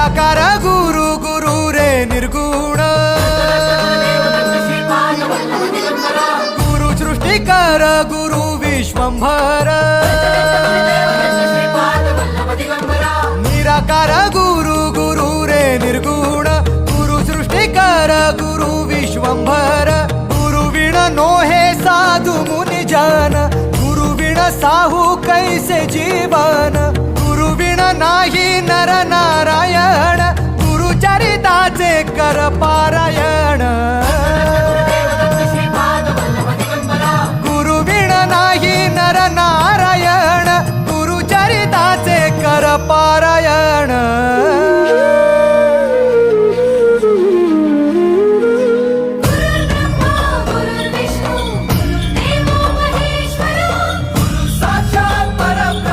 निराकार गुरु गुरु रे निर्गुण गुरु सृष्टिकर गुरु विश्वंभर निराकार गुरु गुरु रे निर्गुण गुरु सृष्टिकर गुरु विश्वंभर गुरु विण नोहे साधु मुनि जन गुरु विण साहू कैसे जीवन गुरु विण नाही नर नारायण गुरु चरिताचे कर पारायण